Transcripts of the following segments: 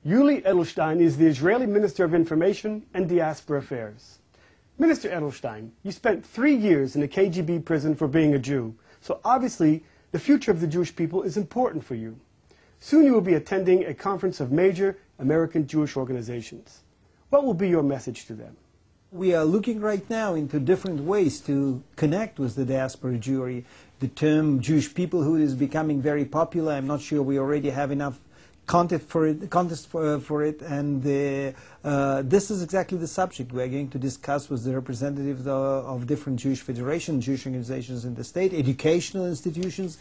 Yuli Edelstein is the Israeli Minister of Information and Diaspora Affairs. Minister Edelstein, you spent 3 years in a KGB prison for being a Jew, so obviously the future of the Jewish people is important for you. Soon you will be attending a conference of major American Jewish organizations. What will be your message to them? We are looking right now into different ways to connect with the diaspora Jewry. The term Jewish peoplehood is becoming very popular. I'm not sure we already have enough content for it, and this is exactly the subject we are going to discuss with the representatives of different Jewish federations, Jewish organizations in the state, educational institutions,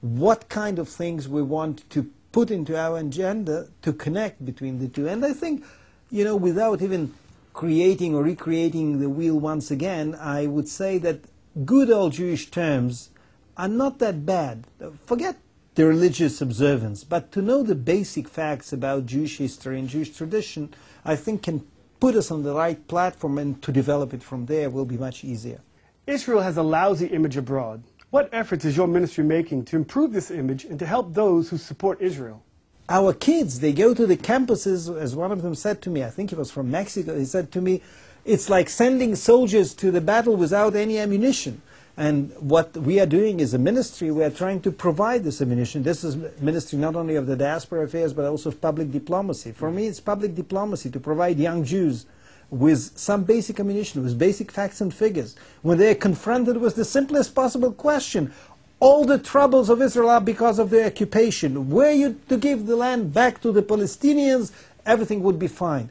what kind of things we want to put into our agenda to connect between the two. And I think, you know, without even creating or recreating the wheel once again, I would say that good old Jewish terms are not that bad. Forget the religious observance, but to know the basic facts about Jewish history and Jewish tradition, I think can put us on the right platform, and to develop it from there will be much easier. Israel has a lousy image abroad. What efforts is your ministry making to improve this image and to help those who support Israel? Our kids, they go to the campuses, as one of them said to me, I think he was from Mexico, he said to me, it's like sending soldiers to the battle without any ammunition. And what we are doing as a ministry, we are trying to provide this ammunition. This is ministry not only of the diaspora affairs, but also of public diplomacy. For me, it's public diplomacy to provide young Jews with some basic ammunition, with basic facts and figures. When they are confronted with the simplest possible question, all the troubles of Israel are because of the occupation. Were you to give the land back to the Palestinians, everything would be fine.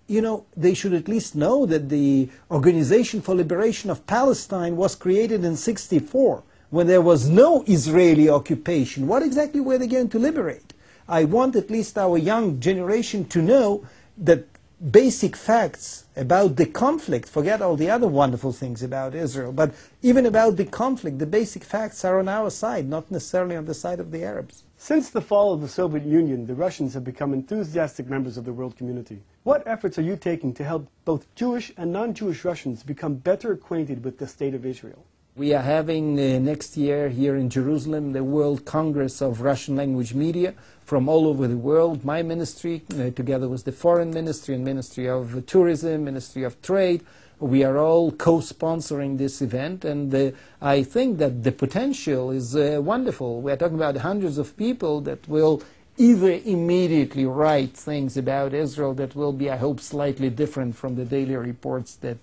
You know, they should at least know that the Organization for Liberation of Palestine was created in '64, when there was no Israeli occupation. What exactly were they going to liberate? I want at least our young generation to know that basic facts about the conflict, forget all the other wonderful things about Israel, but even about the conflict, the basic facts are on our side, not necessarily on the side of the Arabs. Since the fall of the Soviet Union, the Russians have become enthusiastic members of the world community. What efforts are you taking to help both Jewish and non-Jewish Russians become better acquainted with the State of Israel? We are having next year here in Jerusalem the World Congress of Russian Language Media from all over the world. My ministry, together with the Foreign Ministry and Ministry of Tourism, Ministry of Trade, we are all co-sponsoring this event, and I think that the potential is wonderful. We are talking about hundreds of people that will either immediately write things about Israel that will be, I hope, slightly different from the daily reports that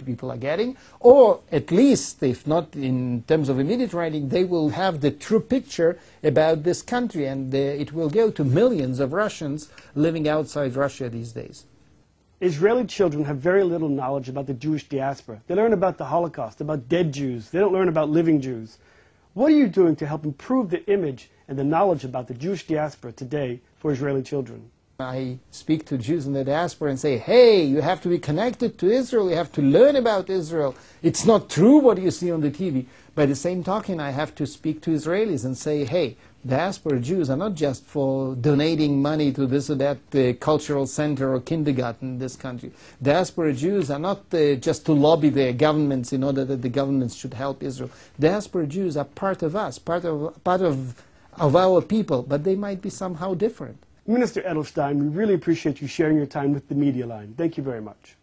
people are getting, or at least, if not in terms of immediate writing, they will have the true picture about this country, and it will go to millions of Russians living outside Russia these days. Israeli children have very little knowledge about the Jewish diaspora. They learn about the Holocaust, about dead Jews. They don't learn about living Jews. What are you doing to help improve the image and the knowledge about the Jewish diaspora today for Israeli children? I speak to Jews in the diaspora and say, hey, you have to be connected to Israel, you have to learn about Israel. It's not true what you see on the TV. By the same token, I have to speak to Israelis and say, hey, diaspora Jews are not just for donating money to this or that cultural center or kindergarten in this country. Diaspora Jews are not just to lobby their governments in order that the governments should help Israel. Diaspora Jews are part of us, part of our people, but they might be somehow different. Minister Edelstein, we really appreciate you sharing your time with the Media Line. Thank you very much.